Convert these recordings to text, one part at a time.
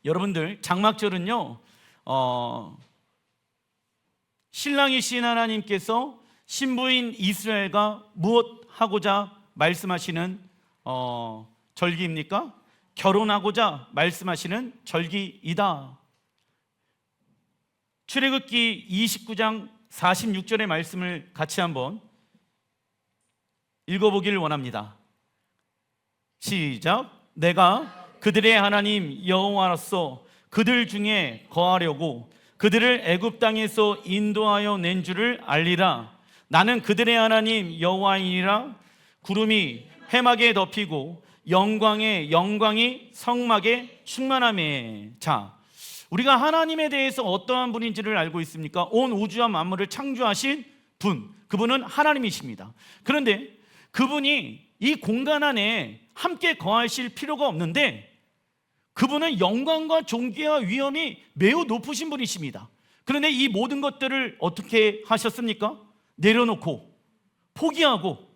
여러분들 장막절은요 신랑이신 하나님께서 신부인 이스라엘과 무엇 하고자 말씀하시는 절기입니까? 결혼하고자 말씀하시는 절기이다. 출애굽기 29장 46절의 말씀을 같이 한번 읽어보기를 원합니다. 시작. 내가 그들의 하나님 여호와로서 그들 중에 거하려고 그들을 애굽 땅에서 인도하여 낸 줄을 알리라. 나는 그들의 하나님 여호와이니라. 구름이 회막에 덮이고 영광의 영광이 성막에 충만하매. 자, 우리가 하나님에 대해서 어떠한 분인지를 알고 있습니까? 온 우주와 만물을 창조하신 분, 그분은 하나님이십니다. 그런데 그분이 이 공간 안에 함께 거하실 필요가 없는데 그분은 영광과 존귀와 위엄이 매우 높으신 분이십니다. 그런데 이 모든 것들을 어떻게 하셨습니까? 내려놓고 포기하고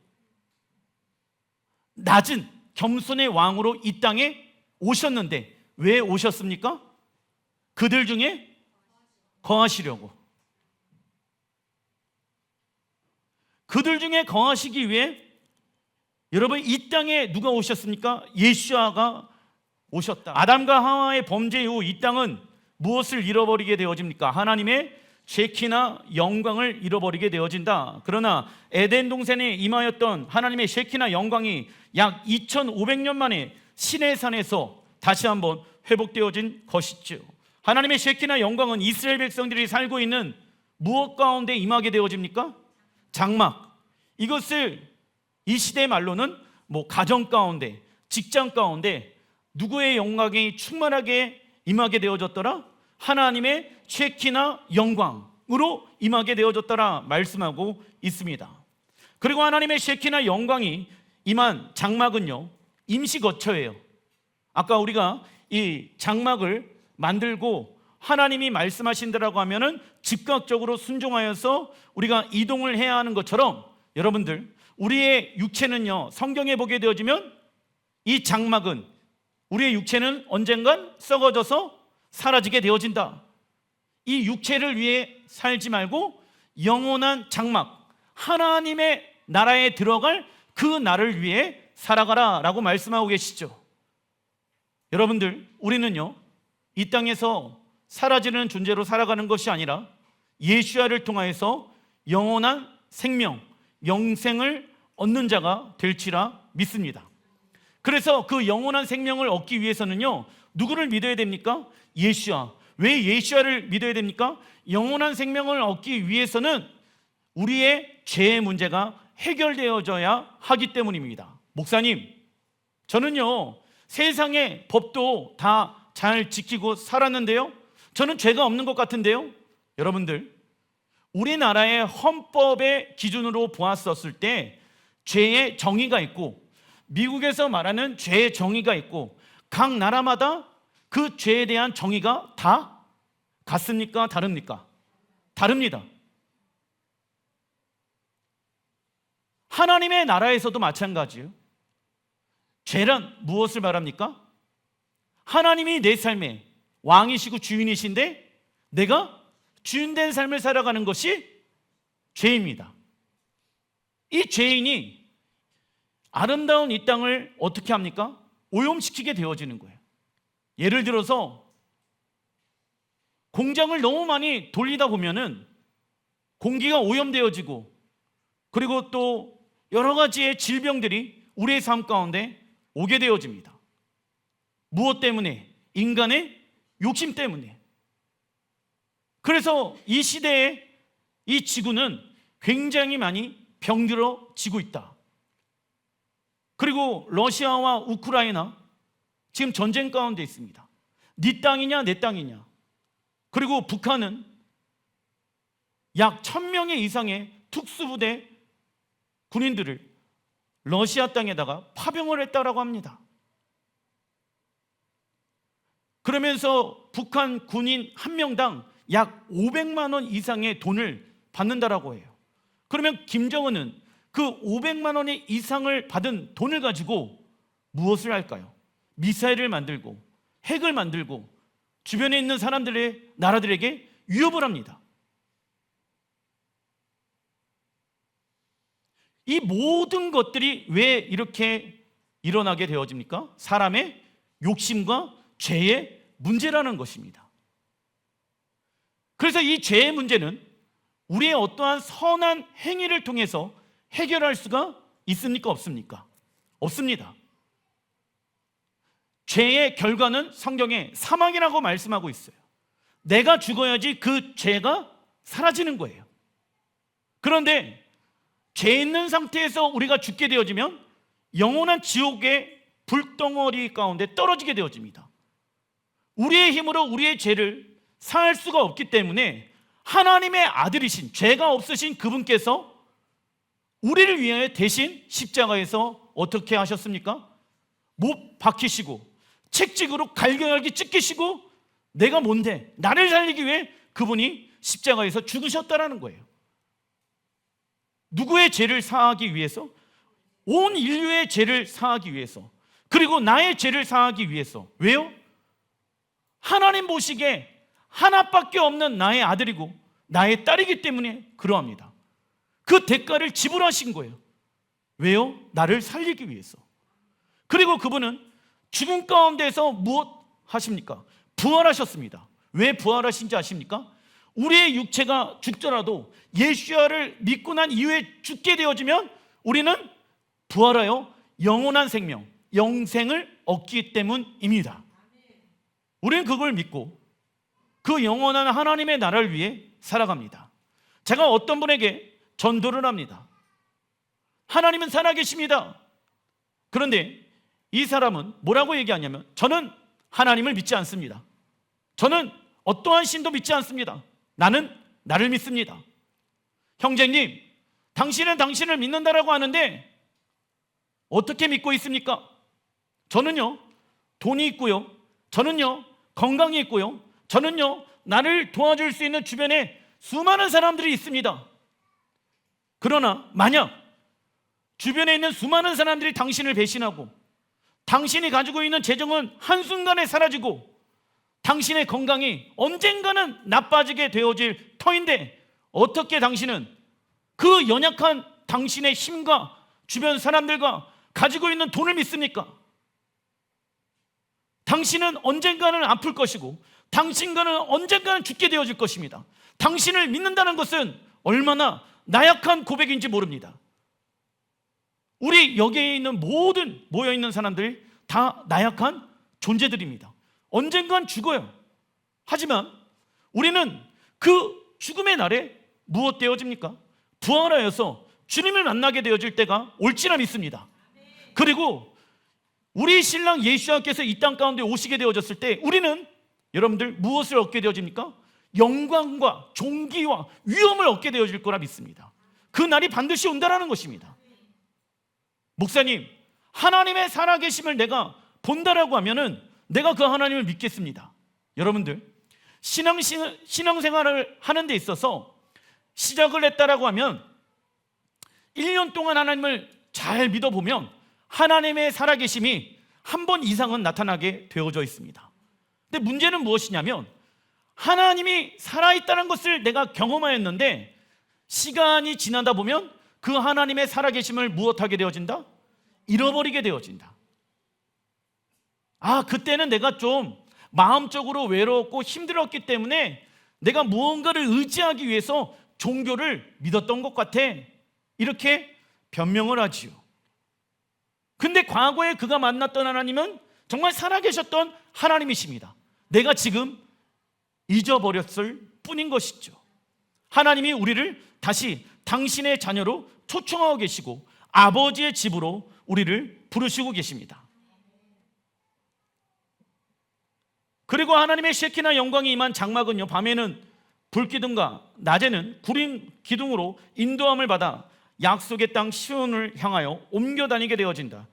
낮은 겸손의 왕으로 이 땅에 오셨는데 왜 오셨습니까? 그들 중에 거하시려고. 그들 중에 거하시기 위해 여러분 이 땅에 누가 오셨습니까? 예수아가 오셨다. 아담과 하와의 범죄 이후 이 땅은 무엇을 잃어버리게 되어집니까? 하나님의 쉐키나 영광을 잃어버리게 되어진다. 그러나 에덴 동산에 임하였던 하나님의 쉐키나 영광이 약 2500년 만에 시내산에서 다시 한번 회복되어진 것이죠. 하나님의 쉐키나 영광은 이스라엘 백성들이 살고 있는 무엇 가운데 임하게 되어집니까? 장막. 이것을 이 시대의 말로는 가정 가운데, 직장 가운데 누구의 영광이 충만하게 임하게 되어졌더라? 하나님의 쉐키나 영광으로 임하게 되어졌더라 말씀하고 있습니다. 그리고 하나님의 쉐키나 영광이 임한 장막은요 임시 거처예요. 아까 우리가 이 장막을 만들고 하나님이 말씀하신다라고 하면은 즉각적으로 순종하여서 우리가 이동을 해야 하는 것처럼 여러분들 우리의 육체는요 성경에 보게 되어지면 이 장막은 우리의 육체는 언젠간 썩어져서 사라지게 되어진다. 이 육체를 위해 살지 말고 영원한 장막 하나님의 나라에 들어갈 그 날을 위해 살아가라 라고 말씀하고 계시죠. 여러분들 우리는요 이 땅에서 사라지는 존재로 살아가는 것이 아니라 예수야를 통하여서 영원한 생명, 영생을 얻는 자가 될지라 믿습니다. 그래서 그 영원한 생명을 얻기 위해서는요 누구를 믿어야 됩니까? 예수야. 왜 예수야를 믿어야 됩니까? 영원한 생명을 얻기 위해서는 우리의 죄의 문제가 해결되어져야 하기 때문입니다. 목사님, 저는요 세상의 법도 다 잘 지키고 살았는데요 저는 죄가 없는 것 같은데요. 여러분들 우리나라의 헌법의 기준으로 보았었을 때 죄의 정의가 있고 미국에서 말하는 죄의 정의가 있고 각 나라마다 그 죄에 대한 정의가 다 같습니까? 다릅니까? 다릅니다. 하나님의 나라에서도 마찬가지예요. 죄란 무엇을 말합니까? 하나님이 내 삶의 왕이시고 주인이신데 내가 주인된 삶을 살아가는 것이 죄입니다. 이 죄인이 아름다운 이 땅을 어떻게 합니까? 오염시키게 되어지는 거예요. 예를 들어서 공장을 너무 많이 돌리다 보면은 공기가 오염되어지고 그리고 또 여러 가지의 질병들이 우리의 삶 가운데 오게 되어집니다. 무엇 때문에? 인간의 욕심 때문에. 그래서 이 시대에 이 지구는 굉장히 많이 병들어지고 있다. 그리고 러시아와 우크라이나 지금 전쟁 가운데 있습니다. 네 땅이냐 내 땅이냐. 그리고 북한은 약 1000명의 이상의 특수부대 군인들을 러시아 땅에다가 파병을 했다라고 합니다. 그러면서 북한 군인 한 명당 약 500만 원 이상의 돈을 받는다라고 해요. 그러면 김정은은 그 500만 원 이상을 받은 돈을 가지고 무엇을 할까요? 미사일을 만들고 핵을 만들고 주변에 있는 사람들의 나라들에게 위협을 합니다. 이 모든 것들이 왜 이렇게 일어나게 되어집니까? 사람의 욕심과 죄의 문제라는 것입니다. 그래서 이 죄의 문제는 우리의 어떠한 선한 행위를 통해서 해결할 수가 있습니까? 없습니까? 없습니다. 죄의 결과는 성경에 사망이라고 말씀하고 있어요. 내가 죽어야지 그 죄가 사라지는 거예요. 그런데 죄 있는 상태에서 우리가 죽게 되어지면 영원한 지옥의 불덩어리 가운데 떨어지게 되어집니다. 우리의 힘으로 우리의 죄를 사할 수가 없기 때문에 하나님의 아들이신, 죄가 없으신 그분께서 우리를 위하여 대신 십자가에서 어떻게 하셨습니까? 못 박히시고 채찍으로 갈겨갈기 찢기시고 내가 뭔데 나를 살리기 위해 그분이 십자가에서 죽으셨다라는 거예요. 누구의 죄를 사하기 위해서? 온 인류의 죄를 사하기 위해서, 그리고 나의 죄를 사하기 위해서. 왜요? 하나님 보시기에 하나밖에 없는 나의 아들이고 나의 딸이기 때문에 그러합니다. 그 대가를 지불하신 거예요. 왜요? 나를 살리기 위해서. 그리고 그분은 죽음 가운데서 무엇 하십니까? 부활하셨습니다. 왜 부활하신지 아십니까? 우리의 육체가 죽더라도 예수야를 믿고 난 이후에 죽게 되어지면 우리는 부활하여 영원한 생명, 영생을 얻기 때문입니다. 우리는 그걸 믿고 그 영원한 하나님의 나라를 위해 살아갑니다. 제가 어떤 분에게 전도를 합니다. 하나님은 살아계십니다. 그런데 이 사람은 뭐라고 얘기하냐면, 저는 하나님을 믿지 않습니다. 저는 어떠한 신도 믿지 않습니다. 나는 나를 믿습니다. 형제님, 당신은 당신을 믿는다라고 하는데 어떻게 믿고 있습니까? 저는요, 돈이 있고요, 저는요, 건강이 있고요, 저는요, 나를 도와줄 수 있는 주변에 수많은 사람들이 있습니다. 그러나 만약 주변에 있는 수많은 사람들이 당신을 배신하고 당신이 가지고 있는 재정은 한순간에 사라지고 당신의 건강이 언젠가는 나빠지게 되어질 터인데 어떻게 당신은 그 연약한 당신의 힘과 주변 사람들과 가지고 있는 돈을 믿습니까? 당신은 언젠가는 아플 것이고 당신과는 언젠가는 죽게 되어질 것입니다. 당신을 믿는다는 것은 얼마나 나약한 고백인지 모릅니다. 우리 여기에 있는 모든 모여있는 사람들이 다 나약한 존재들입니다. 언젠간 죽어요. 하지만 우리는 그 죽음의 날에 무엇 되어집니까? 부활하여서 주님을 만나게 되어질 때가 올지라 믿습니다. 그리고 우리 신랑 예수님께서 이 땅 가운데 오시게 되어졌을 때 우리는 여러분들 무엇을 얻게 되어집니까? 영광과 존귀와 위엄을 얻게 되어질 거라 믿습니다. 그 날이 반드시 온다라는 것입니다. 목사님, 하나님의 살아계심을 내가 본다라고 하면은 내가 그 하나님을 믿겠습니다. 여러분들, 신앙생활을 하는 데 있어서 시작을 했다라고 하면 1년 동안 하나님을 잘 믿어보면 하나님의 살아계심이 한 번 이상은 나타나게 되어져 있습니다. 근데 문제는 무엇이냐면 하나님이 살아있다는 것을 내가 경험하였는데 시간이 지나다 보면 그 하나님의 살아계심을 무엇하게 되어진다? 잃어버리게 되어진다. 그때는 내가 좀 마음적으로 외로웠고 힘들었기 때문에 내가 무언가를 의지하기 위해서 종교를 믿었던 것 같아, 이렇게 변명을 하지요. 근데 과거에 그가 만났던 하나님은 정말 살아계셨던 하나님이십니다. 내가 지금 잊어버렸을 뿐인 것이죠. 하나님이 우리를 다시 당신의 자녀로 초청하고 계시고 아버지의 집으로 우리를 부르시고 계십니다. 그리고 하나님의 셰키나 영광이 임한 장막은요, 밤에는 불기둥과 낮에는 구름 기둥으로 인도함을 받아 약속의 땅 시온을 향하여 옮겨 다니게 되어진다.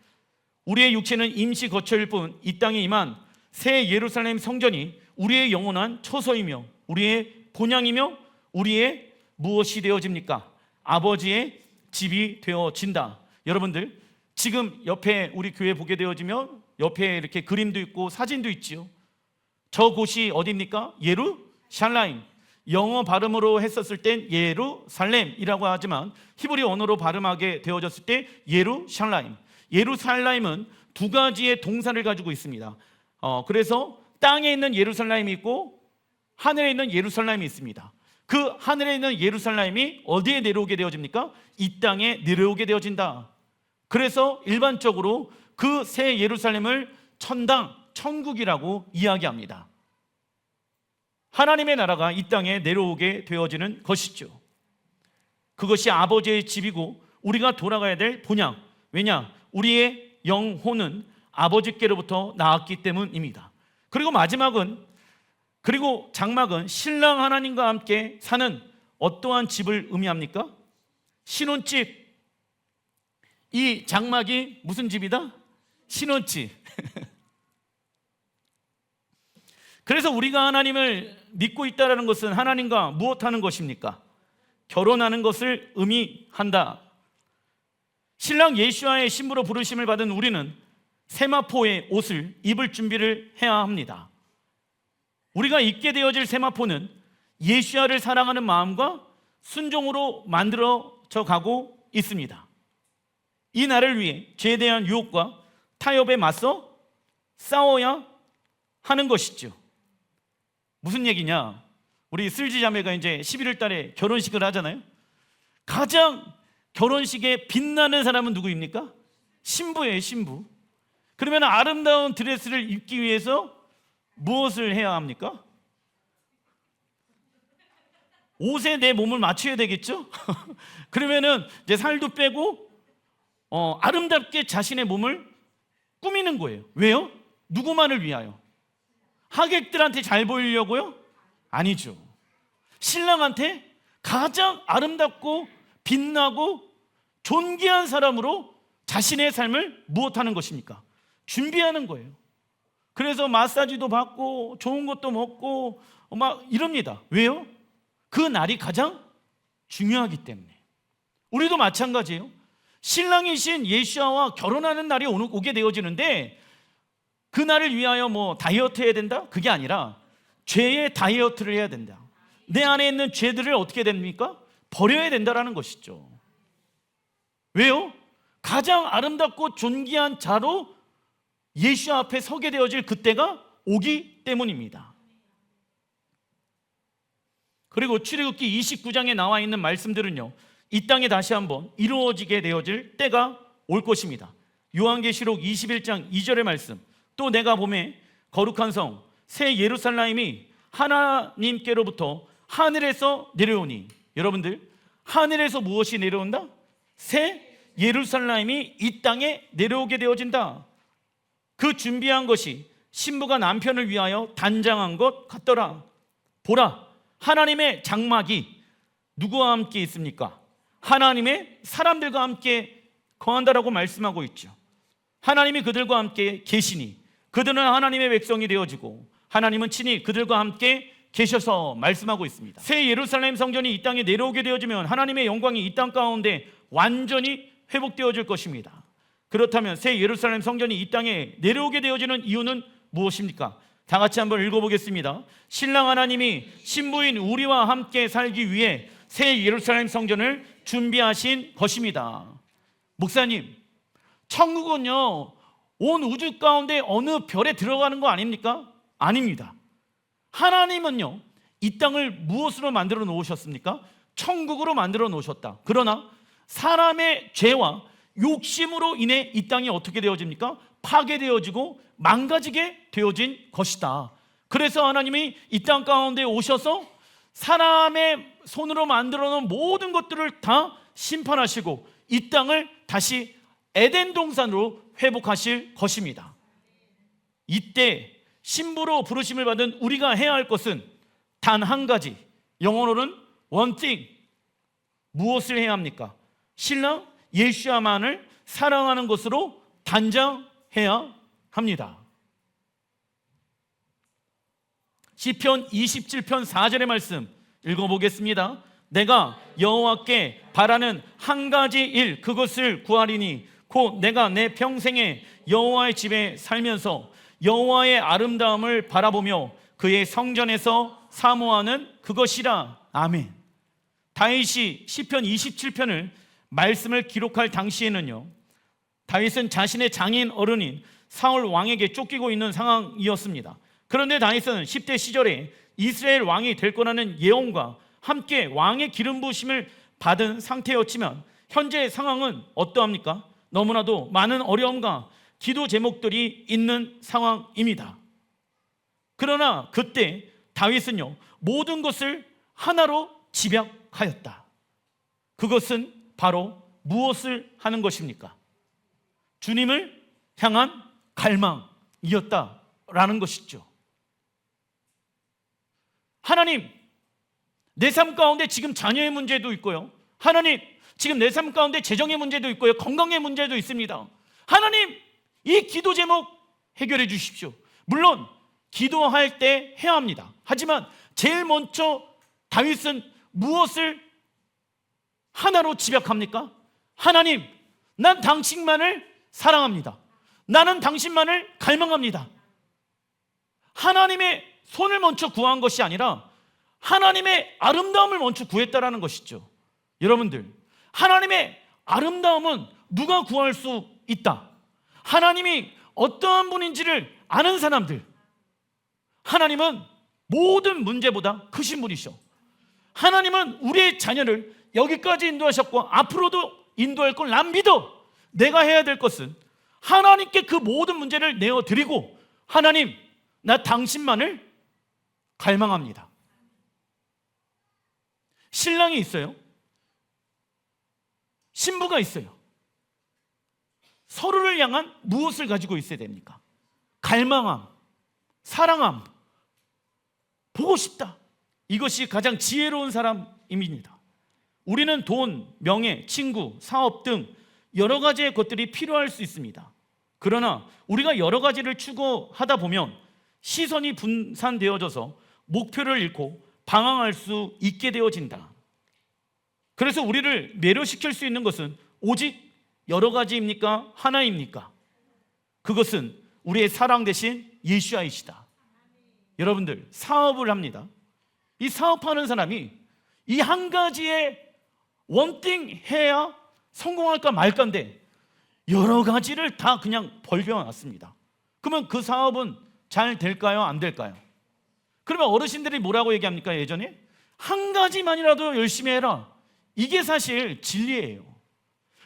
우리의 육체는 임시 거처일 뿐 이 땅에 임한 새 예루살렘 성전이 우리의 영원한 처소이며 우리의 본향이며 우리의 무엇이 되어집니까? 아버지의 집이 되어진다. 여러분들, 지금 옆에 우리 교회 보게 되어지면 옆에 이렇게 그림도 있고 사진도 있지요. 저곳이 어디입니까? 예루살렘. 영어 발음으로 했었을 땐 예루살렘이라고 하지만 히브리 언어로 발음하게 되어졌을 때 예루살렘. 예루살렘은 두 가지의 동사를 가지고 있습니다. 그래서 땅에 있는 예루살렘이 있고 하늘에 있는 예루살렘이 있습니다. 그 하늘에 있는 예루살렘이 어디에 내려오게 되어집니까? 이 땅에 내려오게 되어진다. 그래서 일반적으로 그 새 예루살렘을 천당, 천국이라고 이야기합니다. 하나님의 나라가 이 땅에 내려오게 되어지는 것이죠. 그것이 아버지의 집이고 우리가 돌아가야 될 본향. 왜냐? 우리의 영혼은 아버지께로부터 나왔기 때문입니다. 그리고 장막은 신랑 하나님과 함께 사는 어떠한 집을 의미합니까? 신혼집. 이 장막이 무슨 집이다? 신혼집. 그래서 우리가 하나님을 믿고 있다는 것은 하나님과 무엇하는 것입니까? 결혼하는 것을 의미한다. 신랑 예수와의 신부로 부르심을 받은 우리는 세마포의 옷을 입을 준비를 해야 합니다. 우리가 입게 되어질 세마포는 예수와를 사랑하는 마음과 순종으로 만들어져 가고 있습니다. 이 날을 위해 죄에 대한 유혹과 타협에 맞서 싸워야 하는 것이죠. 무슨 얘기냐? 우리 슬지 자매가 이제 11월 달에 결혼식을 하잖아요. 가장 결혼식에 빛나는 사람은 누구입니까? 신부예요, 신부. 그러면 아름다운 드레스를 입기 위해서 무엇을 해야 합니까? 옷에 내 몸을 맞춰야 되겠죠? 그러면은 이제 살도 빼고 아름답게 자신의 몸을 꾸미는 거예요. 왜요? 누구만을 위하여? 하객들한테 잘 보이려고요? 아니죠. 신랑한테 가장 아름답고 빛나고 존귀한 사람으로 자신의 삶을 무엇하는 것입니까? 준비하는 거예요. 그래서 마사지도 받고 좋은 것도 먹고 막 이럽니다. 왜요? 그 날이 가장 중요하기 때문에. 우리도 마찬가지예요. 신랑이신 예수와 결혼하는 날이 오게 되어지는데 그 날을 위하여 뭐 다이어트 해야 된다? 그게 아니라 죄의 다이어트를 해야 된다. 내 안에 있는 죄들을 어떻게 됩니까? 버려야 된다라는 것이죠. 왜요? 가장 아름답고 존귀한 자로 예수 앞에 서게 되어질 그때가 오기 때문입니다. 그리고 출애굽기 29장에 나와 있는 말씀들은요, 이 땅에 다시 한번 이루어지게 되어질 때가 올 것입니다. 요한계시록 21장 2절의 말씀, 또 내가 보매 거룩한 성 새 예루살렘이 하나님께로부터 하늘에서 내려오니. 여러분들, 하늘에서 무엇이 내려온다? 새 예루살렘이 이 땅에 내려오게 되어진다. 그 준비한 것이 신부가 남편을 위하여 단장한 것 같더라. 보라, 하나님의 장막이 누구와 함께 있습니까? 하나님의 사람들과 함께 거한다라고 말씀하고 있죠. 하나님이 그들과 함께 계시니 그들은 하나님의 백성이 되어지고 하나님은 친히 그들과 함께 계셔서 말씀하고 있습니다. 새 예루살렘 성전이 이 땅에 내려오게 되어지면 하나님의 영광이 이 땅 가운데 완전히 회복되어질 것입니다. 그렇다면 새 예루살렘 성전이 이 땅에 내려오게 되어지는 이유는 무엇입니까? 다 같이 한번 읽어보겠습니다. 신랑 하나님이 신부인 우리와 함께 살기 위해 새 예루살렘 성전을 준비하신 것입니다. 목사님, 천국은요 온 우주 가운데 어느 별에 들어가는 거 아닙니까? 아닙니다. 하나님은요 이 땅을 무엇으로 만들어 놓으셨습니까? 천국으로 만들어 놓으셨다. 그러나 사람의 죄와 욕심으로 인해 이 땅이 어떻게 되어집니까? 파괴되어지고 망가지게 되어진 것이다. 그래서 하나님이 이 땅 가운데 오셔서 사람의 손으로 만들어 놓은 모든 것들을 다 심판하시고 이 땅을 다시 에덴 동산으로 회복하실 것입니다. 이때 신부로 부르심을 받은 우리가 해야 할 것은 단 한 가지, 영어로는 one thing. 무엇을 해야 합니까? 신랑 예수야만을 사랑하는 것으로 단장해야 합니다. 시편 27편 4절의 말씀 읽어보겠습니다. 내가 여호와께 바라는 한 가지 일, 그것을 구하리니 곧 내가 내 평생에 여호와의 집에 살면서 여호와의 아름다움을 바라보며 그의 성전에서 사모하는 그것이라. 아멘. 다윗이 시편 27편을 말씀을 기록할 당시에는요, 다윗은 자신의 장인 어른인 사울 왕에게 쫓기고 있는 상황이었습니다. 그런데 다윗은 10대 시절에 이스라엘 왕이 될 거라는 예언과 함께 왕의 기름 부으심을 받은 상태였지만 현재 상황은 어떠합니까? 너무나도 많은 어려움과 기도 제목들이 있는 상황입니다. 그러나 그때 다윗은요, 모든 것을 하나로 집약하였다. 그것은 바로 무엇을 하는 것입니까? 주님을 향한 갈망이었다라는 것이죠. 하나님, 내 삶 가운데 지금 자녀의 문제도 있고요, 하나님, 지금 내 삶 가운데 재정의 문제도 있고요, 건강의 문제도 있습니다. 하나님, 이 기도 제목 해결해 주십시오. 물론 기도할 때 해야 합니다. 하지만 제일 먼저 다윗은 무엇을 하나로 집약합니까? 하나님, 난 당신만을 사랑합니다. 나는 당신만을 갈망합니다. 하나님의 손을 먼저 구한 것이 아니라 하나님의 아름다움을 먼저 구했다라는 것이죠. 여러분들, 하나님의 아름다움은 누가 구할 수 있다? 하나님이 어떠한 분인지를 아는 사람들. 하나님은 모든 문제보다 크신 분이셔. 하나님은 우리의 자녀를 여기까지 인도하셨고 앞으로도 인도할 걸 난 믿어. 내가 해야 될 것은 하나님께 그 모든 문제를 내어드리고, 하나님, 나 당신만을 갈망합니다. 신랑이 있어요, 신부가 있어요. 서로를 향한 무엇을 가지고 있어야 됩니까? 갈망함, 사랑함, 보고 싶다. 이것이 가장 지혜로운 사람입니다. 우리는 돈, 명예, 친구, 사업 등 여러 가지의 것들이 필요할 수 있습니다. 그러나 우리가 여러 가지를 추구하다 보면 시선이 분산되어져서 목표를 잃고 방황할 수 있게 되어진다. 그래서 우리를 매료시킬 수 있는 것은 오직 여러 가지입니까? 하나입니까? 그것은 우리의 사랑 대신 예수아이시다. 여러분들, 사업을 합니다. 이 사업하는 사람이 이 한 가지에 원띵 해야 성공할까 말까인데 여러 가지를 다 그냥 벌겨놨습니다. 그러면 그 사업은 잘 될까요? 안 될까요? 그러면 어르신들이 뭐라고 얘기합니까? 예전에 한 가지만이라도 열심히 해라. 이게 사실 진리예요.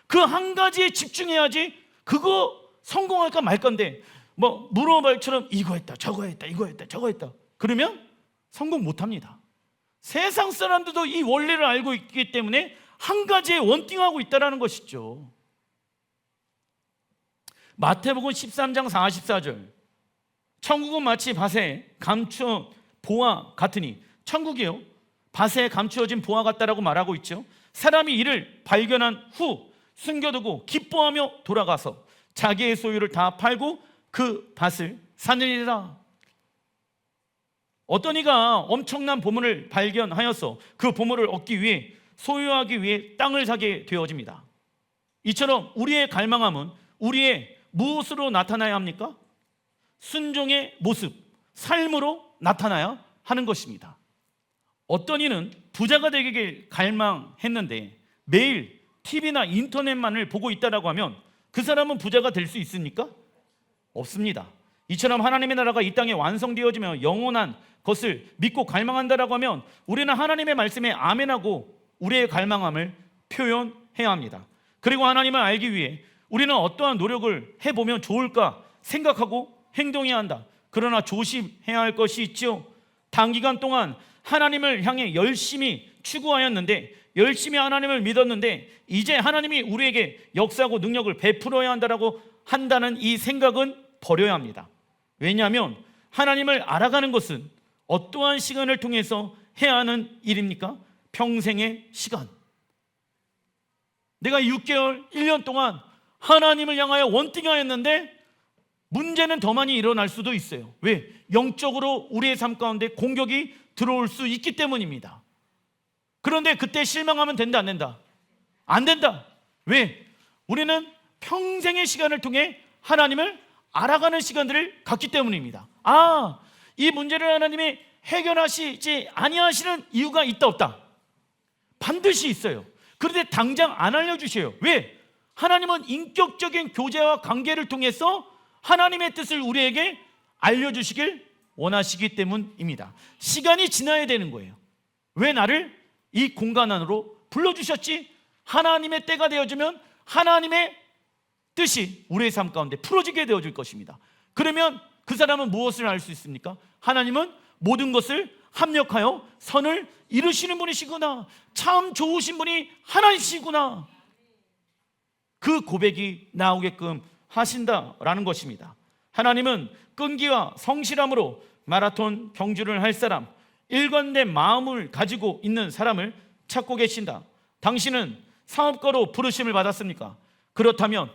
그 한 가지에 집중해야지 그거 성공할까 말까인데 뭐 물어발처럼 이거 했다 저거 했다 이거 했다 저거 했다 그러면 성공 못합니다. 세상 사람들도 이 원리를 알고 있기 때문에 한 가지에 원띵하고 있다는 것이죠. 마태복음 13장 44절, 천국은 마치 밭에 감추어 보화 같으니, 천국이요 밭에 감추어진 보화 같다라고 말하고 있죠. 사람이 이를 발견한 후 숨겨두고 기뻐하며 돌아가서 자기의 소유를 다 팔고 그 밭을 사느니라. 어떤 이가 엄청난 보물을 발견하여서 그 보물을 얻기 위해 소유하기 위해 땅을 사게 되어집니다. 이처럼 우리의 갈망함은 우리의 무엇으로 나타나야 합니까? 순종의 모습, 삶으로 나타나야 하는 것입니다. 어떤 이는 부자가 되길 갈망했는데 매일 TV나 인터넷만을 보고 있다라고 하면 그 사람은 부자가 될 수 있습니까? 없습니다. 이처럼 하나님의 나라가 이 땅에 완성되어지며 영원한 것을 믿고 갈망한다라고 하면 우리는 하나님의 말씀에 아멘하고 우리의 갈망함을 표현해야 합니다. 그리고 하나님을 알기 위해 우리는 어떠한 노력을 해보면 좋을까 생각하고 행동해야 한다. 그러나 조심해야 할 것이 있죠. 단기간 동안 하나님을 향해 열심히 추구하였는데, 열심히 하나님을 믿었는데 이제 하나님이 우리에게 역사하고 능력을 베풀어야 한다는 이 생각은 버려야 합니다. 왜냐하면 하나님을 알아가는 것은 어떠한 시간을 통해서 해야 하는 일입니까? 평생의 시간. 내가 6개월, 1년 동안 하나님을 향하여 원띵하였는데 문제는 더 많이 일어날 수도 있어요. 왜? 영적으로 우리의 삶 가운데 공격이 들어올 수 있기 때문입니다. 그런데 그때 실망하면 된다, 안 된다? 안 된다. 왜? 우리는 평생의 시간을 통해 하나님을 알아가는 시간들을 갖기 때문입니다. 이 문제를 하나님이 해결하시지 아니하시는 이유가 있다 없다? 반드시 있어요. 그런데 당장 안 알려주셔요. 왜? 하나님은 인격적인 교제와 관계를 통해서 하나님의 뜻을 우리에게 알려주시길 원하시기 때문입니다. 시간이 지나야 되는 거예요. 왜 나를 이 공간 안으로 불러주셨지? 하나님의 때가 되어지면 하나님의 뜻이 우리의 삶 가운데 풀어지게 되어질 것입니다. 그러면 그 사람은 무엇을 알 수 있습니까? 하나님은 모든 것을 합력하여 선을 이루시는 분이시구나, 참 좋으신 분이 하나님이시구나, 그 고백이 나오게끔 하신다라는 것입니다. 하나님은 끈기와 성실함으로 마라톤 경주를 할 사람, 일관된 마음을 가지고 있는 사람을 찾고 계신다. 당신은 사업가로 부르심을 받았습니까? 그렇다면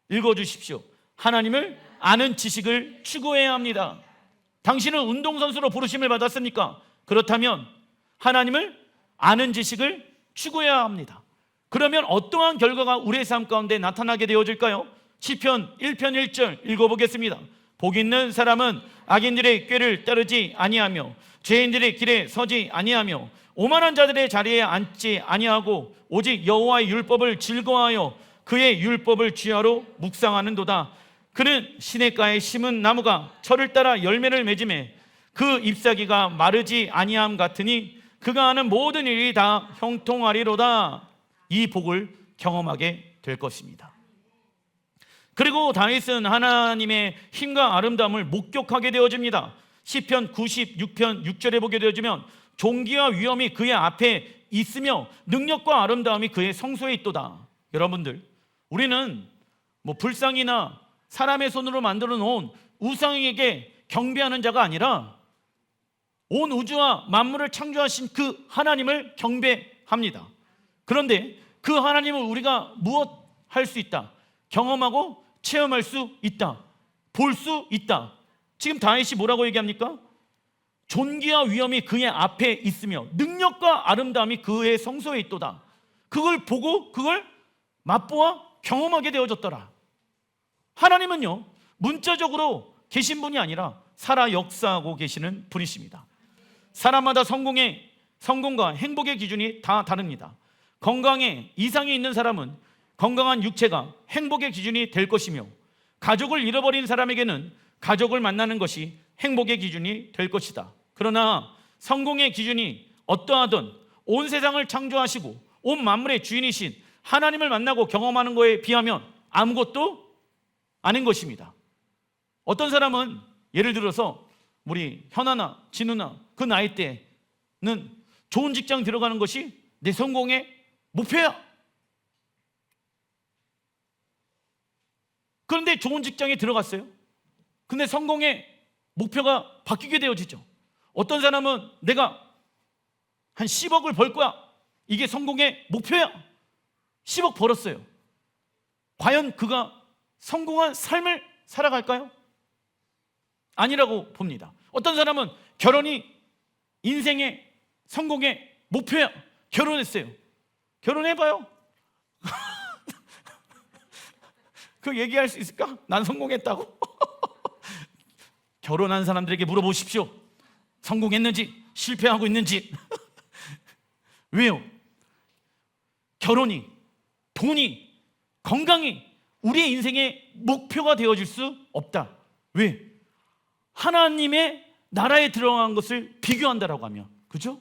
읽어주십시오. 하나님을 아는 지식을 추구해야 합니다. 당신은 운동선수로 부르심을 받았습니까? 그렇다면 하나님을 아는 지식을 추구해야 합니다. 그러면 어떠한 결과가 우리의 삶 가운데 나타나게 되어질까요? 시편 1편 1절 읽어보겠습니다. 복 있는 사람은 악인들의 꾀를 따르지 아니하며 죄인들의 길에 서지 아니하며 오만한 자들의 자리에 앉지 아니하고 오직 여호와의 율법을 즐거워하여 그의 율법을 주야로 묵상하는도다. 그는 시냇가에 심은 나무가 철을 따라 열매를 맺음에 그 잎사귀가 마르지 아니함 같으니 그가 하는 모든 일이 다 형통하리로다. 이 복을 경험하게 될 것입니다. 그리고 다윗은 하나님의 힘과 아름다움을 목격하게 되어집니다. 시편 96편 6절에 보게 되어지면 존귀와 위엄이 그의 앞에 있으며 능력과 아름다움이 그의 성소에 있도다. 여러분들, 우리는 불상이나 사람의 손으로 만들어 놓은 우상에게 경배하는 자가 아니라 온 우주와 만물을 창조하신 그 하나님을 경배합니다. 그런데 그 하나님을 우리가 무엇 할 수 있다? 경험하고 체험할 수 있다. 볼 수 있다. 지금 다윗이 뭐라고 얘기합니까? 존귀와 위엄이 그의 앞에 있으며 능력과 아름다움이 그의 성소에 있도다. 그걸 보고 그걸 맛보아 경험하게 되어졌더라. 하나님은요, 문자적으로 계신 분이 아니라 살아 역사하고 계시는 분이십니다. 사람마다 성공과 행복의 기준이 다 다릅니다. 건강에 이상이 있는 사람은 건강한 육체가 행복의 기준이 될 것이며, 가족을 잃어버린 사람에게는 가족을 만나는 것이 행복의 기준이 될 것이다. 그러나 성공의 기준이 어떠하든 온 세상을 창조하시고 온 만물의 주인이신 하나님을 만나고 경험하는 것에 비하면 아무것도 아닌 것입니다. 어떤 사람은 예를 들어서 우리 현아나 진우나 그 나이 때는 좋은 직장 들어가는 것이 내 성공의 목표야. 그런데 좋은 직장에 들어갔어요. 근데 성공의 목표가 바뀌게 되어지죠. 어떤 사람은 내가 한 10억을 벌 거야. 이게 성공의 목표야. 10억 벌었어요. 과연 그가 성공한 삶을 살아갈까요? 아니라고 봅니다. 어떤 사람은 결혼이 인생의 성공의 목표야. 결혼했어요. 결혼해봐요. 그 얘기할 수 있을까? 난 성공했다고? 결혼한 사람들에게 물어보십시오. 성공했는지 실패하고 있는지. 왜요? 결혼이, 돈이, 건강이 우리의 인생의 목표가 되어질 수 없다. 왜? 하나님의 나라에 들어간 것을 비교한다라고 하면, 그죠?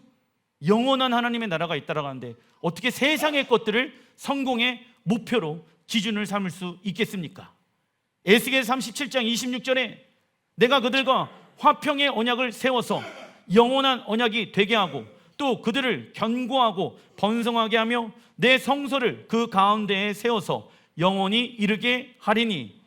영원한 하나님의 나라가 있다라고 하는데 어떻게 세상의 것들을 성공의 목표로 기준을 삼을 수 있겠습니까? 에스겔 37장 26절에 내가 그들과 화평의 언약을 세워서 영원한 언약이 되게 하고 또 그들을 견고하고 번성하게 하며 내 성소를 그 가운데에 세워서 영원히 이르게 하리니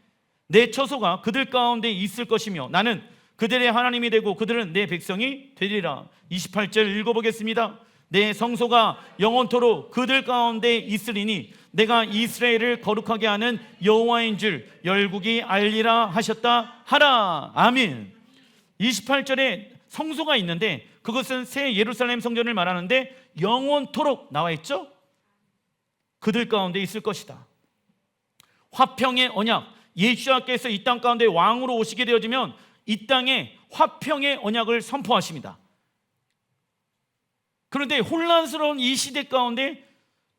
내 처소가 그들 가운데 있을 것이며 나는 그들의 하나님이 되고 그들은 내 백성이 되리라. 28절 읽어보겠습니다. 내 성소가 영원토록 그들 가운데 있으리니 내가 이스라엘을 거룩하게 하는 여호와인 줄 열국이 알리라 하셨다 하라. 아멘. 28절에 성소가 있는데 그것은 새 예루살렘 성전을 말하는데 영원토록 나와 있죠. 그들 가운데 있을 것이다. 화평의 언약, 예수와께서 이 땅 가운데 왕으로 오시게 되어지면 이 땅에 화평의 언약을 선포하십니다. 그런데 혼란스러운 이 시대 가운데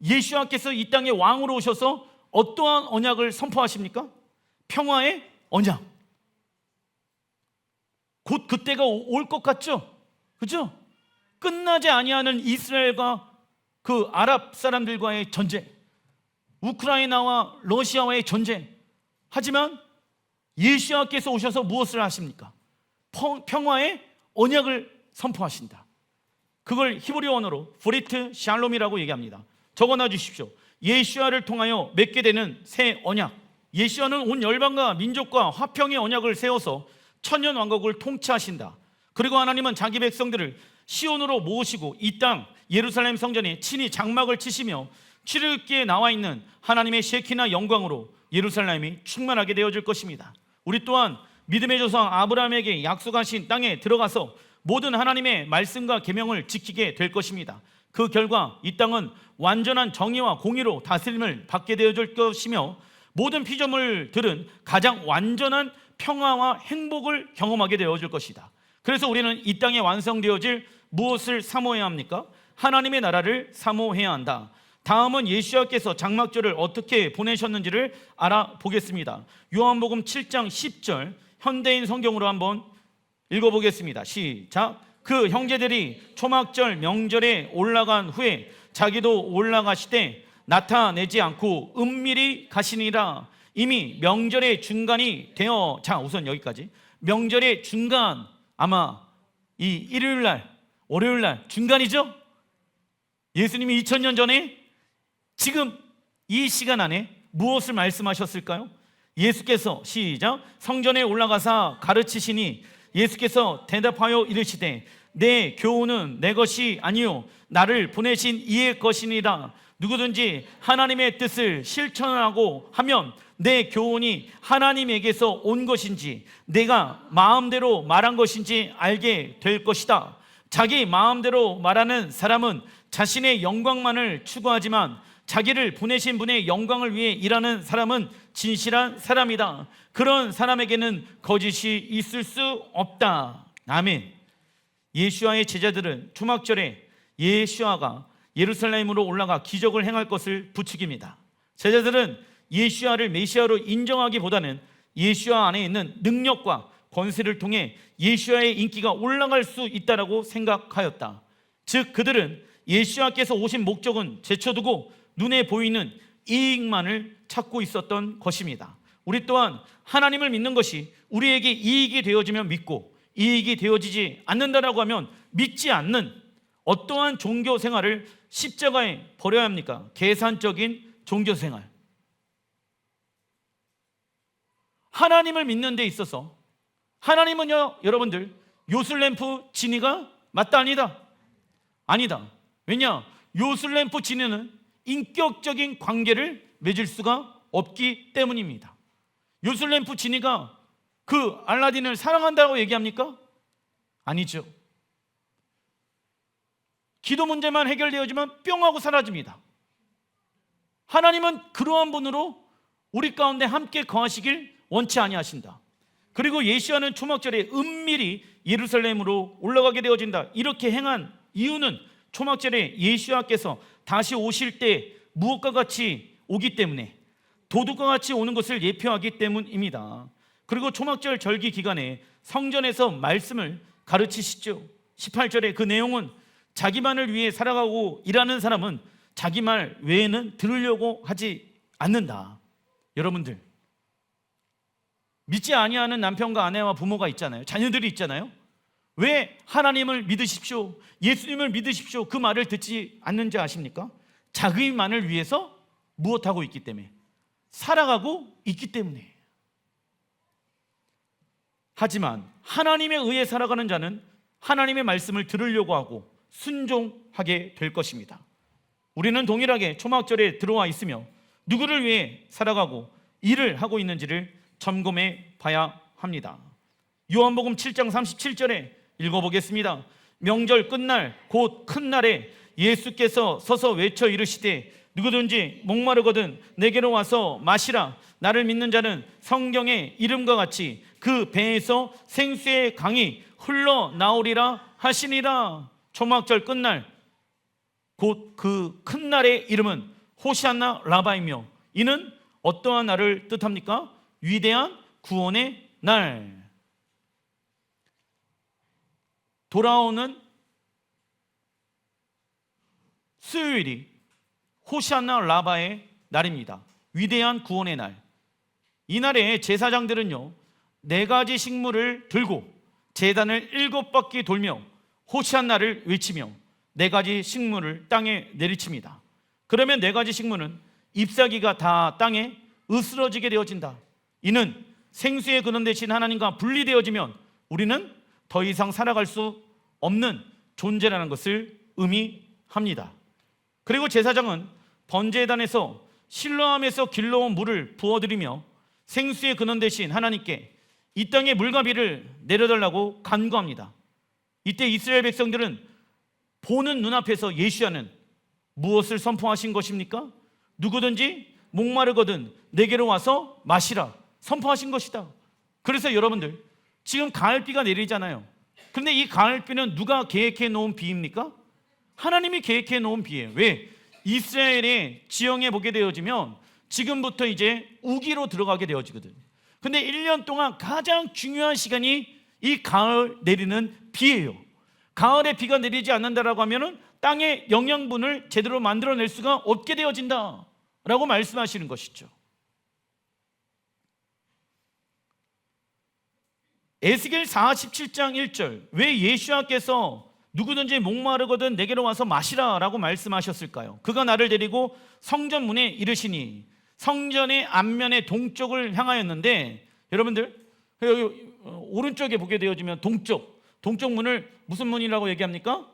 예수와께서 이 땅에 왕으로 오셔서 어떠한 언약을 선포하십니까? 평화의 언약. 곧 그때가 올 것 같죠? 그죠? 끝나지 아니하는 이스라엘과 그 아랍 사람들과의 전쟁, 우크라이나와 러시아와의 전쟁. 하지만 예수와께서 오셔서 무엇을 하십니까? 평화의 언약을 선포하신다. 그걸 히브리 언어로 브리트 샬롬이라고 얘기합니다. 적어놔 주십시오. 예수와를 통하여 맺게 되는 새 언약. 예수와는 온 열방과 민족과 화평의 언약을 세워서 천년 왕국을 통치하신다. 그리고 하나님은 자기 백성들을 시온으로 모으시고 이 땅 예루살렘 성전에 친히 장막을 치시며 출애굽기에 나와 있는 하나님의 셰키나 영광으로 예루살렘이 충만하게 되어질 것입니다. 우리 또한 믿음의 조상 아브라함에게 약속하신 땅에 들어가서 모든 하나님의 말씀과 계명을 지키게 될 것입니다. 그 결과 이 땅은 완전한 정의와 공의로 다스림을 받게 되어질 것이며 모든 피조물들은 가장 완전한 평화와 행복을 경험하게 되어질 것이다. 그래서 우리는 이 땅에 완성되어질 무엇을 사모해야 합니까? 하나님의 나라를 사모해야 한다. 다음은 예수와께서 장막절을 어떻게 보내셨는지를 알아보겠습니다. 요한복음 7장 10절 현대인 성경으로 한번 읽어보겠습니다. 시작. 그 형제들이 초막절 명절에 올라간 후에 자기도 올라가시되 나타내지 않고 은밀히 가시니라. 이미 명절의 중간이 되어, 자 우선 여기까지. 명절의 중간, 아마 이 일요일날 월요일날 중간이죠. 예수님이 2000년 전에 지금 이 시간 안에 무엇을 말씀하셨을까요? 예수께서 시작. 성전에 올라가사 가르치시니 예수께서 대답하여 이르시되 내 교훈은 내 것이 아니요 나를 보내신 이의 것이니라. 누구든지 하나님의 뜻을 실천하고 하면 내 교훈이 하나님에게서 온 것인지 내가 마음대로 말한 것인지 알게 될 것이다. 자기 마음대로 말하는 사람은 자신의 영광만을 추구하지만 자기를 보내신 분의 영광을 위해 일하는 사람은 진실한 사람이다. 그런 사람에게는 거짓이 있을 수 없다. 아멘. 예수와의 제자들은 초막절에 예수와가 예루살렘으로 올라가 기적을 행할 것을 부추깁니다. 제자들은 예수와를 메시아로 인정하기보다는 예수와 안에 있는 능력과 권세를 통해 예수와의 인기가 올라갈 수 있다라고 생각하였다. 즉 그들은 예수와께서 오신 목적은 제쳐두고 눈에 보이는 이익만을 찾고 있었던 것입니다. 우리 또한 하나님을 믿는 것이 우리에게 이익이 되어지면 믿고 이익이 되어지지 않는다라고 하면 믿지 않는 어떠한 종교 생활을 십자가에 버려야 합니까? 계산적인 종교 생활. 하나님을 믿는 데 있어서 하나님은요, 여러분들 요술램프 진이가 맞다 아니다? 아니다. 왜냐? 요술램프 진이는 인격적인 관계를 맺을 수가 없기 때문입니다. 요술램프 진이가 그 알라딘을 사랑한다고 얘기합니까? 아니죠. 기도 문제만 해결되어지면 뿅 하고 사라집니다. 하나님은 그러한 분으로 우리 가운데 함께 거하시길 원치 아니하신다. 그리고 예수와는 초막절에 은밀히 예루살렘으로 올라가게 되어진다. 이렇게 행한 이유는 초막절에 예수와께서 다시 오실 때 무엇과 같이 오기 때문에, 도둑과 같이 오는 것을 예표하기 때문입니다. 그리고 초막절 절기 기간에 성전에서 말씀을 가르치시죠. 18절에 그 내용은 자기만을 위해 살아가고 일하는 사람은 자기 말 외에는 들으려고 하지 않는다. 여러분들, 믿지 아니하는 남편과 아내와 부모가 있잖아요. 자녀들이 있잖아요. 왜 하나님을 믿으십시오, 예수님을 믿으십시오 그 말을 듣지 않는지 아십니까? 자기만을 위해서 무엇하고 있기 때문에, 살아가고 있기 때문에. 하지만 하나님에 의해 살아가는 자는 하나님의 말씀을 들으려고 하고 순종하게 될 것입니다. 우리는 동일하게 초막절에 들어와 있으며 누구를 위해 살아가고 일을 하고 있는지를 점검해 봐야 합니다. 요한복음 7장 37절에 읽어보겠습니다. 명절 끝날 곧 큰 날에 예수께서 서서 외쳐 이르시되 누구든지 목마르거든 내게로 와서 마시라. 나를 믿는 자는 성경의 이름과 같이 그 배에서 생수의 강이 흘러나오리라 하시니라. 초막절 끝날 곧 그 큰 날의 이름은 호시안나 라바이며 이는 어떠한 날을 뜻합니까? 위대한 구원의 날. 돌아오는 수요일이 호시안나 라바의 날입니다. 위대한 구원의 날. 이 날에 제사장들은요 4가지 식물을 들고 제단을 7바퀴 돌며 호시안나를 외치며 4가지 식물을 땅에 내리칩니다. 그러면 4가지 식물은 잎사귀가 다 땅에 으스러지게 되어진다. 이는 생수의 근원 되신 하나님과 분리되어지면 우리는 더 이상 살아갈 수 없는 존재라는 것을 의미합니다. 그리고 제사장은 번제단에서 실로암에서 길러온 물을 부어드리며 생수의 근원 되신 하나님께 이 땅에 물과 비를 내려달라고 간구합니다. 이때 이스라엘 백성들은 보는 눈앞에서 예수야는 무엇을 선포하신 것입니까? 누구든지 목마르거든 내게로 와서 마시라 선포하신 것이다. 그래서 여러분들 지금 가을비가 내리잖아요. 그런데 이 가을비는 누가 계획해 놓은 비입니까? 하나님이 계획해 놓은 비예요. 왜? 이스라엘의 지형에 보게 되어지면 지금부터 이제 우기로 들어가게 되어지거든. 근데 1년 동안 가장 중요한 시간이 이 가을 내리는 비예요. 가을에 비가 내리지 않는다라고 하면은 땅의 영양분을 제대로 만들어낼 수가 없게 되어진다라고 말씀하시는 것이죠. 에스겔 47장 1절 왜 예수와께서 누구든지 목마르거든 내게로 와서 마시라 라고 말씀하셨을까요? 그가 나를 데리고 성전 문에 이르시니 성전의 앞면의 동쪽을 향하였는데 여러분들 여기 오른쪽에 보게 되어지면 동쪽 문을 무슨 문이라고 얘기합니까?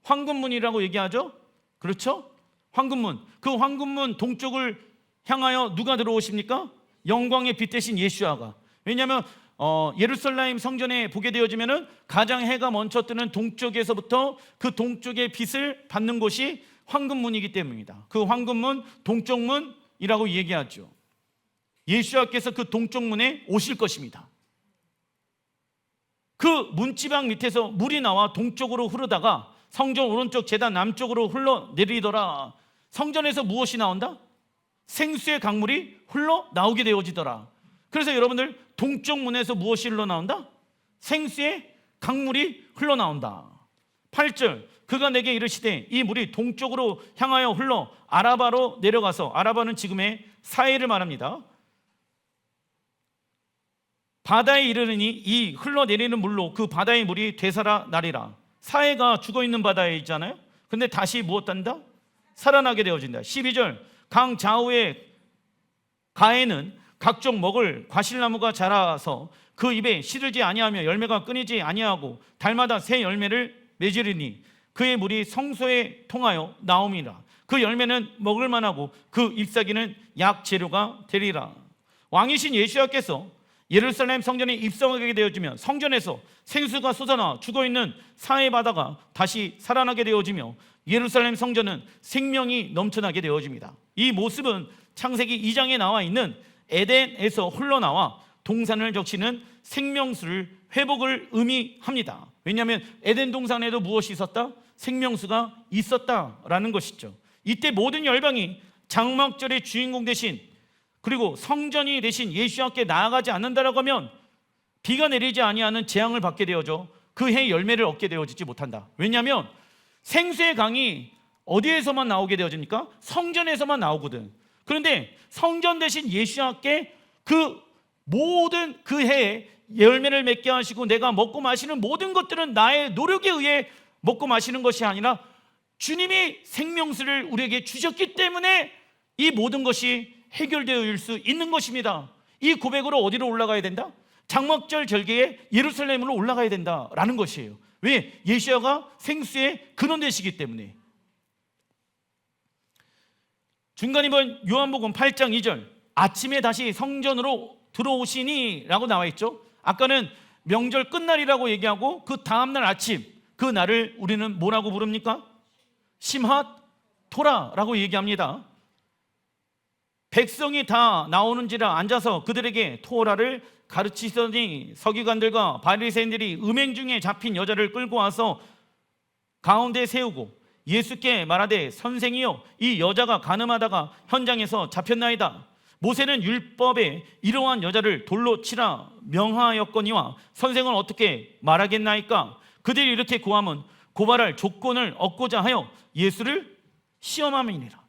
황금문이라고 얘기하죠? 그렇죠? 황금문. 그 황금문 동쪽을 향하여 누가 들어오십니까? 영광의 빛 대신 예수아가. 왜냐하면 예루살렘 성전에 보게 되어지면은 가장 해가 먼저 뜨는 동쪽에서부터 그 동쪽의 빛을 받는 곳이 황금문이기 때문입니다. 그 황금문 동쪽문이라고 얘기하죠. 예수와께서 그 동쪽문에 오실 것입니다. 그 문지방 밑에서 물이 나와 동쪽으로 흐르다가 성전 오른쪽 제단 남쪽으로 흘러내리더라. 성전에서 무엇이 나온다? 생수의 강물이 흘러나오게 되어지더라. 그래서 여러분들 동쪽 문에서 무엇이 흘러나온다? 생수의 강물이 흘러나온다. 8절 그가 내게 이르시되 이 물이 동쪽으로 향하여 흘러 아라바로 내려가서 아라바는 지금의 사해를 말합니다. 바다에 이르르니 이 흘러내리는 물로 그 바다의 물이 되살아 나리라. 사해가 죽어있는 바다에 있잖아요. 근데 다시 무엇한다? 살아나게 되어진다. 12절 강 좌우의 가에는 각종 먹을 과실나무가 자라서 그 입에 시들지 아니하며 열매가 끊이지 아니하고 달마다 새 열매를 맺으리니 그의 물이 성소에 통하여 나옴이라. 그 열매는 먹을 만하고 그 잎사귀는 약 재료가 되리라. 왕이신 예수와께서 예루살렘 성전에 입성하게 되어지면 성전에서 생수가 솟아나 죽어있는 사해 바다가 다시 살아나게 되어지며 예루살렘 성전은 생명이 넘쳐나게 되어집니다. 이 모습은 창세기 2장에 나와 있는 에덴에서 흘러나와 동산을 적시는 생명수를 회복을 의미합니다. 왜냐하면 에덴 동산에도 무엇이 있었다? 생명수가 있었다라는 것이죠. 이때 모든 열방이 장막절의 주인공 대신 그리고 성전이 대신 예수와께 나아가지 않는다라고 하면 비가 내리지 아니하는 재앙을 받게 되어져 그 해 열매를 얻게 되어지지 못한다. 왜냐하면 생수의 강이 어디에서만 나오게 되어집니까? 성전에서만 나오거든. 그런데 성전 대신 예수와께 그 모든 그 해에 열매를 맺게 하시고 내가 먹고 마시는 모든 것들은 나의 노력에 의해 먹고 마시는 것이 아니라 주님이 생명수를 우리에게 주셨기 때문에 이 모든 것이 해결되어질 수 있는 것입니다. 이 고백으로 어디로 올라가야 된다? 장막절 절개에 예루살렘으로 올라가야 된다라는 것이에요. 왜? 예수야가 생수의 근원 되시기 때문에. 중간이번 요한복음 8장 2절 아침에 다시 성전으로 들어오시니 라고 나와 있죠. 아까는 명절 끝날이라고 얘기하고 그 다음날 아침 그 날을 우리는 뭐라고 부릅니까? 심핫 토라라고 얘기합니다. 백성이 다 나오는지라 앉아서 그들에게 토라를 가르치더니 서기관들과 바리새인들이 음행 중에 잡힌 여자를 끌고 와서 가운데 세우고 예수께 말하되 선생이여 이 여자가 간음하다가 현장에서 잡혔나이다. 모세는 율법에 이러한 여자를 돌로 치라 명하였거니와 선생은 어떻게 말하겠나이까? 그들이 이렇게 구하면 고발할 조건을 얻고자 하여 예수를 시험함이니라.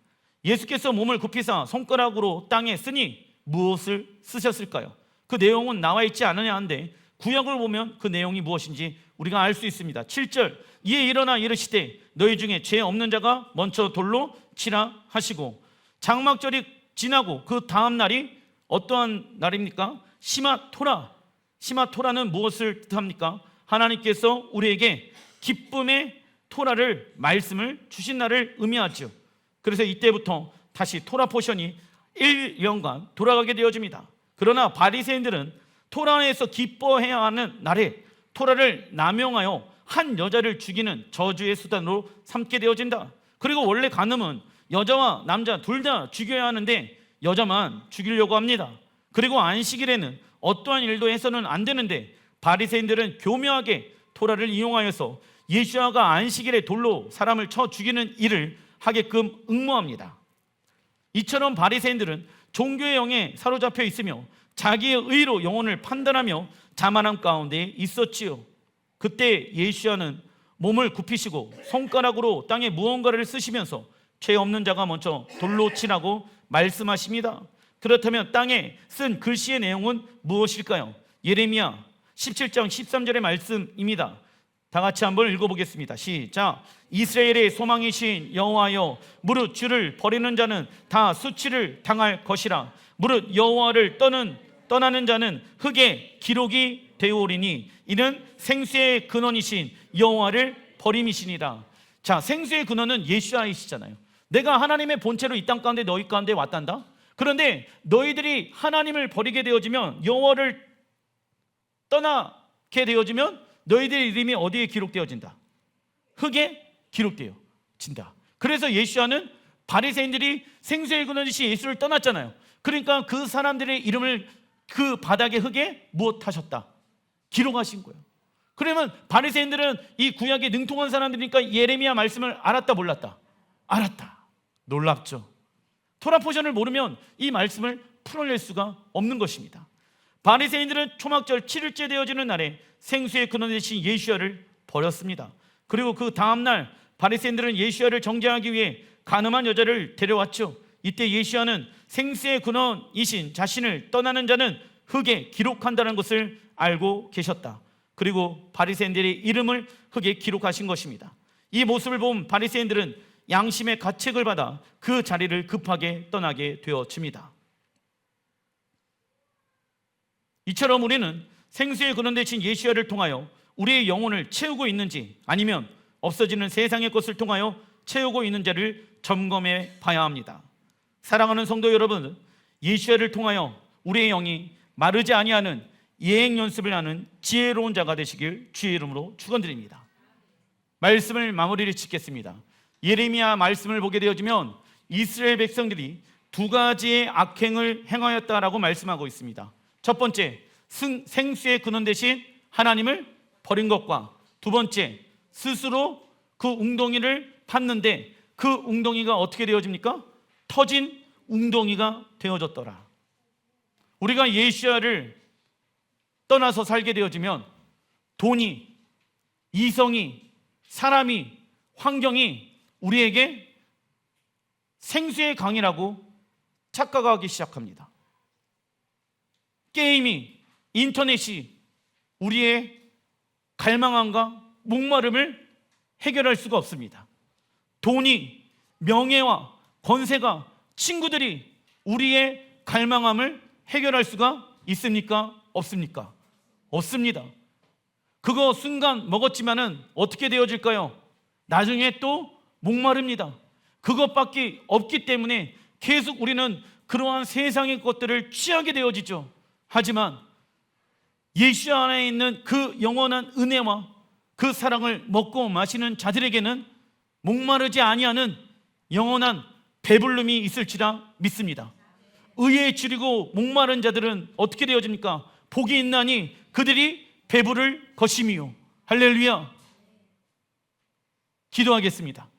예수께서 몸을 굽히사 손가락으로 땅에 쓰니 무엇을 쓰셨을까요? 그 내용은 나와 있지 않느냐 한데 구약을 보면 그 내용이 무엇인지 우리가 알 수 있습니다. 7절 이에 일어나 이르시되 너희 중에 죄 없는 자가 먼저 돌로 치라 하시고, 장막절이 지나고 그 다음 날이 어떠한 날입니까? 시마토라는 무엇을 뜻합니까? 하나님께서 우리에게 기쁨의 토라를 말씀을 주신 날을 의미하죠. 그래서 이때부터 다시 토라 포션이 1년간 돌아가게 되어집니다. 그러나 바리새인들은 토라 안에서 기뻐해야 하는 날에 토라를 남용하여 한 여자를 죽이는 저주의 수단으로 삼게 되어진다. 그리고 원래 간음은 여자와 남자 둘 다 죽여야 하는데 여자만 죽이려고 합니다. 그리고 안식일에는 어떠한 일도 해서는 안 되는데 바리새인들은 교묘하게 토라를 이용하여서 예수야가 안식일에 돌로 사람을 쳐 죽이는 일을 하게끔 응모합니다. 이처럼 바리새인들은 종교의 영에 사로잡혀 있으며 자기의 의로 영혼을 판단하며 자만함 가운데 있었지요. 그때 예수야는 몸을 굽히시고 손가락으로 땅에 무언가를 쓰시면서 죄 없는 자가 먼저 돌로 치라고 말씀하십니다. 그렇다면 땅에 쓴 글씨의 내용은 무엇일까요? 예레미야 17장 13절의 말씀입니다. 다 같이 한번 읽어보겠습니다. 시작. 이스라엘의 소망이신 여호와여 무릇 주를 버리는 자는 다 수치를 당할 것이라. 무릇 여호와를 떠나는 자는 흙에 기록이 되오리니 이는 생수의 근원이신 여호와를 버림이시니라. 자, 생수의 근원은 예수아이시잖아요. 내가 하나님의 본체로 이 땅 가운데 너희 가운데 왔단다. 그런데 너희들이 하나님을 버리게 되어지면, 여호와를 떠나게 되어지면 너희들의 이름이 어디에 기록되어진다? 흙에 기록되어진다. 그래서 예수아는 바리새인들이 생수의 근원이신 예수를 떠났잖아요. 그러니까 그 사람들의 이름을 그 바닥의 흙에 무엇하셨다? 기록하신 거예요. 그러면 바리새인들은 이 구약에 능통한 사람들이니까 예레미야 말씀을 알았다 몰랐다? 알았다. 놀랍죠. 토라 포션을 모르면 이 말씀을 풀어낼 수가 없는 것입니다. 바리새인들은 초막절 7일째 되어지는 날에 생수의 근원 되신 예수야를 버렸습니다. 그리고 그 다음날 바리새인들은 예수야를 정죄하기 위해 간음한 여자를 데려왔죠. 이때 예수야는 생수의 근원이신 자신을 떠나는 자는 흙에 기록한다는 것을 알고 계셨다. 그리고 바리새인들의 이름을 흙에 기록하신 것입니다. 이 모습을 본 바리새인들은 양심의 가책을 받아 그 자리를 급하게 떠나게 되어집니다. 이처럼 우리는 생수의 근원 되신 예수야를 통하여 우리의 영혼을 채우고 있는지, 아니면 없어지는 세상의 것을 통하여 채우고 있는지를 점검해 봐야 합니다. 사랑하는 성도 여러분, 예수야를 통하여 우리의 영이 마르지 아니하는 예행 연습을 하는 지혜로운 자가 되시길 주의 이름으로 축원드립니다. 말씀을 마무리를 짓겠습니다. 예레미야 말씀을 보게 되어지면 이스라엘 백성들이 두 가지의 악행을 행하였다라고 말씀하고 있습니다. 첫 번째, 생수의 근원 대신 하나님을 버린 것과, 두 번째, 스스로 그 웅덩이를 팠는데 그 웅덩이가 어떻게 되어집니까? 터진 웅덩이가 되어졌더라. 우리가 예수야를 떠나서 살게 되어지면 돈이, 이성이, 사람이, 환경이 우리에게 생수의 강이라고 착각하기 시작합니다. 게임이, 인터넷이 우리의 갈망함과 목마름을 해결할 수가 없습니다. 돈이, 명예와 권세가, 친구들이 우리의 갈망함을 해결할 수가 있습니까? 없습니까? 없습니다. 그거 순간 먹었지만은 어떻게 되어질까요? 나중에 또 목마릅니다. 그것밖에 없기 때문에 계속 우리는 그러한 세상의 것들을 취하게 되어지죠. 하지만 예수 안에 있는 그 영원한 은혜와 그 사랑을 먹고 마시는 자들에게는 목마르지 아니하는 영원한 배불름이 있을지라 믿습니다. 의에 줄이고 목마른 자들은 어떻게 되어집니까? 복이 있나니 그들이 배부를 것임이요. 할렐루야. 기도하겠습니다.